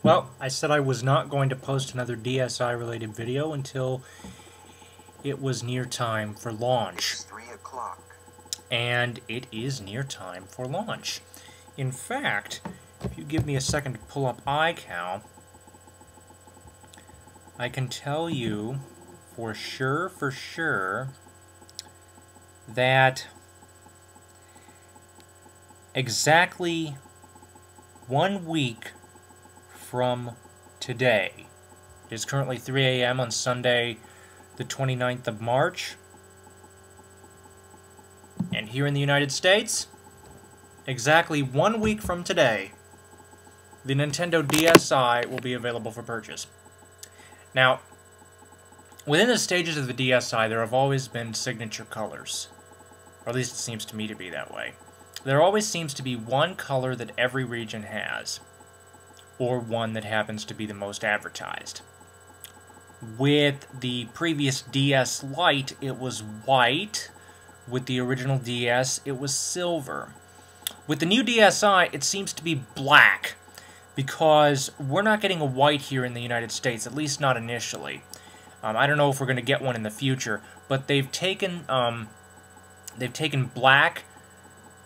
Well, I said I was not going to post another DSi related video until it was near time for launch. It's 3 o'clock. And it is near time for launch. In fact, if you give me a second to pull up iCal, I can tell you for sure, that exactly 1 week from today, it is currently 3 a.m. on Sunday, the 29th of March, and here in the United States, exactly 1 week from today, the Nintendo DSi will be available for purchase. Now, within the stages of the DSi, there have always been signature colors. Or at least it seems to me to be that way. There always seems to be one color that every region has, or one that happens to be the most advertised. With the previous DS Lite, it was white. With the original DS, it was silver. With the new DSi, it seems to be black, because we're not getting a white here in the United States, at least not initially. I don't know if we're going to get one in the future, but they've taken black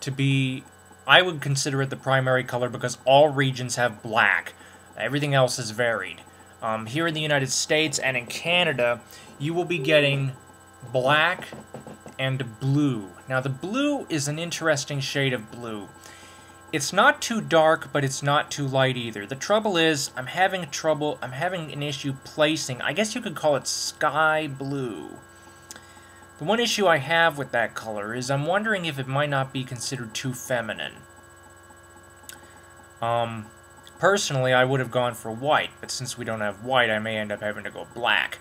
to be, I would consider it the primary color because all regions have black. Everything else is varied. Here in the United States and in Canada, you will be getting black and blue. Now the blue is an interesting shade of blue. It's not too dark, but it's not too light either. The trouble is, I'm having an issue placing, I guess you could call it sky blue. The one issue I have with that color is I'm wondering if it might not be considered too feminine. Personally, I would have gone for white, but since we don't have white, I may end up having to go black.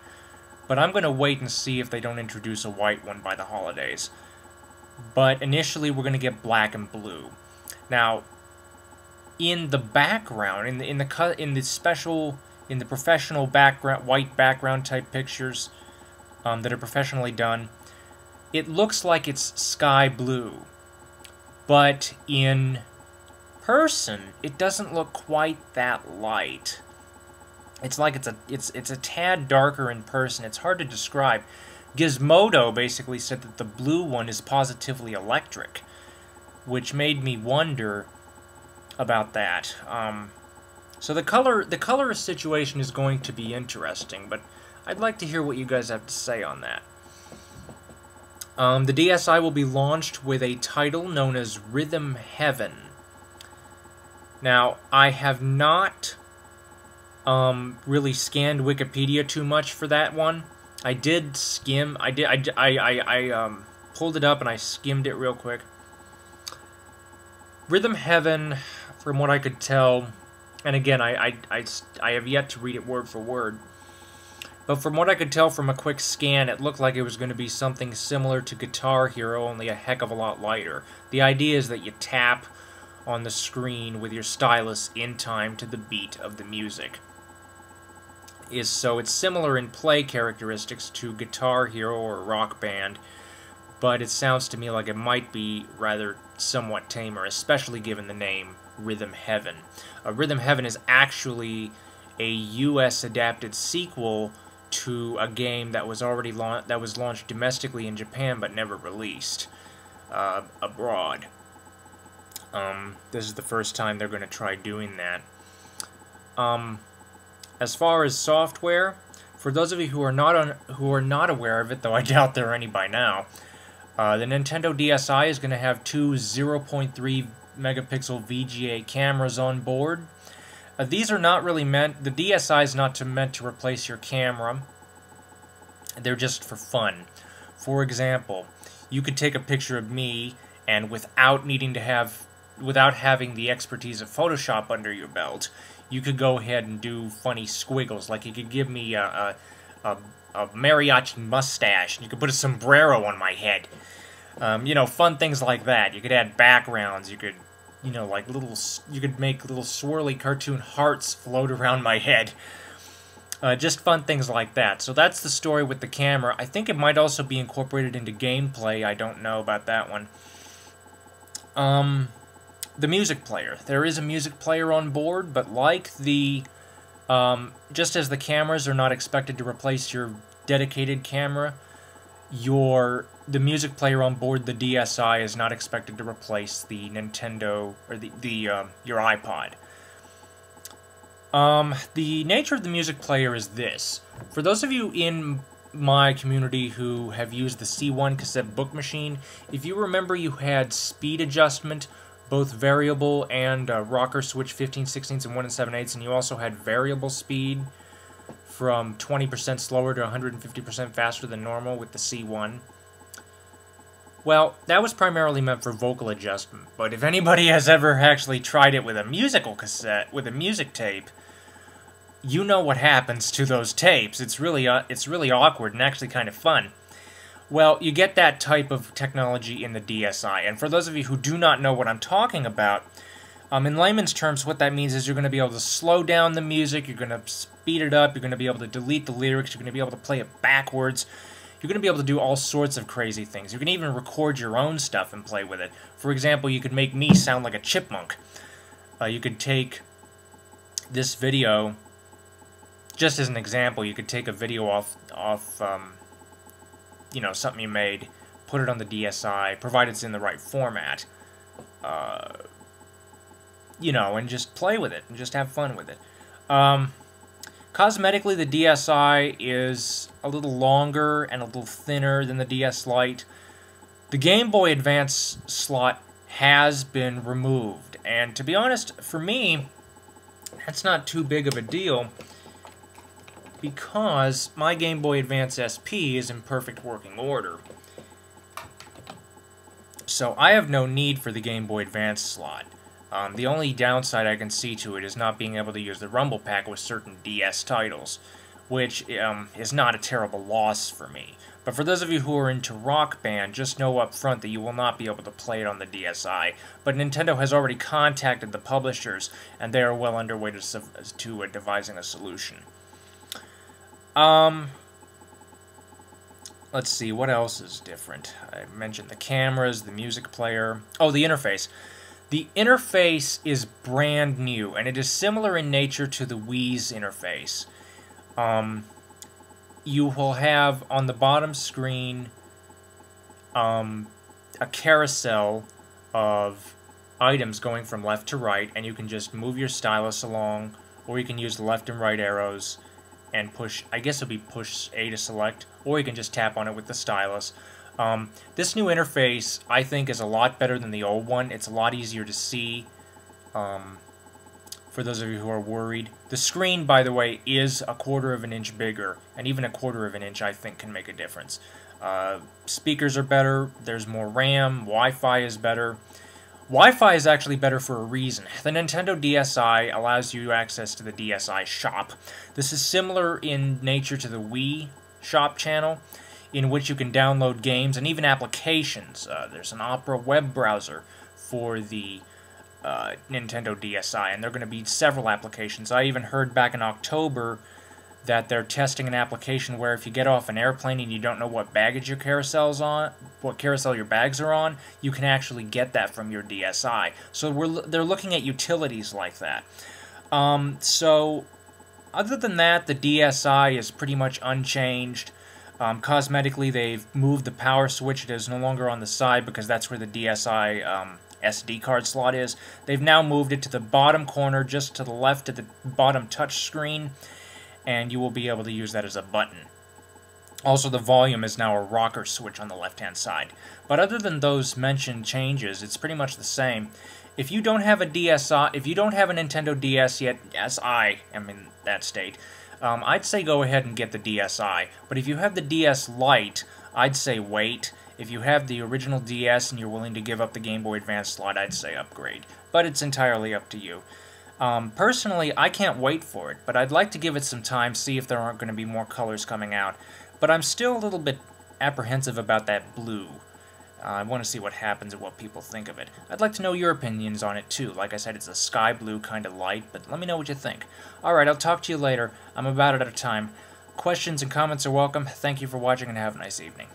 But I'm going to wait and see if they don't introduce a white one by the holidays. But initially, we're going to get black and blue. Now, in the background, in the professional background, white background type pictures that are professionally done, it looks like it's sky blue. But in person, it doesn't look quite that light. It's like it's a tad darker in person. It's hard to describe. Gizmodo basically said that the blue one is positively electric, which made me wonder about that. So the color situation is going to be interesting, but I'd like to hear what you guys have to say on that. The DSi will be launched with a title known as Rhythm Heaven. Now, I have not really scanned Wikipedia too much for that one. I did skim. I pulled it up and I skimmed it real quick. Rhythm Heaven, from what I could tell, and again, I have yet to read it word for word, but from what I could tell from a quick scan, it looked like it was going to be something similar to Guitar Hero, only a heck of a lot lighter. The idea is that you tap on the screen with your stylus in time to the beat of the music. So it's similar in play characteristics to Guitar Hero or Rock Band, but it sounds to me like it might be rather somewhat tamer, especially given the name Rhythm Heaven. Rhythm Heaven is actually a US adapted sequel to a game that was already launched domestically in Japan but never released abroad. This is the first time they're going to try doing that. As far as software, for those of you who are not aware of it, though I doubt there are any by now, the Nintendo DSi is going to have two 0.3 megapixel VGA cameras on board. These are not really meant, the DSi is not meant to replace your camera. They're just for fun. For example, you could take a picture of me and without having the expertise of Photoshop under your belt, you could go ahead and do funny squiggles. Like you could give me a mariachi mustache, and you could put a sombrero on my head. You know, fun things like that. You could add backgrounds. You could, you know, like you could make little swirly cartoon hearts float around my head. Just fun things like that. So that's the story with the camera. I think it might also be incorporated into gameplay. I don't know about that one. The music player. There is a music player on board, but like the Just as the cameras are not expected to replace your dedicated camera, the music player on board the DSi is not expected to replace the Nintendo or your iPod. The nature of the music player is this. For those of you in my community who have used the C1 cassette book machine, if you remember, you had speed adjustment, both variable and rocker switch 15/16 and 1 7/8, and you also had variable speed from 20% slower to 150% faster than normal with the C1. Well, that was primarily meant for vocal adjustment, but if anybody has ever actually tried it with a musical cassette, with a music tape, you know what happens to those tapes. It's really awkward and actually kind of fun. Well, you get that type of technology in the DSi, and for those of you who do not know what I'm talking about, in layman's terms, what that means is you're going to be able to slow down the music, you're going to speed it up, you're going to be able to delete the lyrics, you're going to be able to play it backwards, you're going to be able to do all sorts of crazy things. You can even record your own stuff and play with it. For example, you could make me sound like a chipmunk. You could take this video, just as an example, you could take a video off you know, something you made, put it on the DSi, provided it's in the right format, you know, and just play with it, and just have fun with it. Cosmetically, the DSi is a little longer and a little thinner than the DS Lite. The Game Boy Advance slot has been removed, and to be honest, for me, that's not too big of a deal, because my Game Boy Advance SP is in perfect working order. So I have no need for the Game Boy Advance slot. The only downside I can see to it is not being able to use the Rumble Pack with certain DS titles, which is not a terrible loss for me. But for those of you who are into Rock Band, just know up front that you will not be able to play it on the DSi. But Nintendo has already contacted the publishers, and they are well underway to devising a solution. Let's see, what else is different? I mentioned the cameras, the music player. Oh, the interface. The interface is brand new, and it is similar in nature to the Wii's interface. You will have on the bottom screen a carousel of items going from left to right, and you can just move your stylus along, or you can use the left and right arrows and push, I guess it'll be push A to select, or you can just tap on it with the stylus. This new interface, I think, is a lot better than the old one. It's a lot easier to see, for those of you who are worried. The screen, by the way, is a 1/4 of an inch bigger, and even a 1/4 of an inch, I think, can make a difference. Speakers are better, there's more RAM, Wi-Fi is better. Wi-Fi is actually better for a reason. The Nintendo DSi allows you access to the DSi shop. This is similar in nature to the Wii shop channel, in which you can download games and even applications. There's an Opera web browser for the Nintendo DSi, and there are going to be several applications. I even heard back in October that they're testing an application where if you get off an airplane and you don't know what baggage your carousel's on, what carousel your bags are on, you can actually get that from your DSi. So they're looking at utilities like that. So other than that, the DSi is pretty much unchanged. Cosmetically, they've moved the power switch. It is no longer on the side because that's where the DSi SD card slot is. They've now moved it to the bottom corner, just to the left of the bottom touch screen, and you will be able to use that as a button. Also, the volume is now a rocker switch on the left-hand side. But other than those mentioned changes, it's pretty much the same. If you don't have a DSi, if you don't have a Nintendo DS yet, as I am in that state, I'd say go ahead and get the DSi. But if you have the DS Lite, I'd say wait. If you have the original DS and you're willing to give up the Game Boy Advance slot, I'd say upgrade. But it's entirely up to you. Personally, I can't wait for it, but I'd like to give it some time, see if there aren't going to be more colors coming out. But I'm still a little bit apprehensive about that blue. I want to see what happens and what people think of it. I'd like to know your opinions on it too. Like I said, it's a sky blue kind of light, but let me know what you think. Alright, I'll talk to you later. I'm about out of time. Questions and comments are welcome. Thank you for watching and have a nice evening.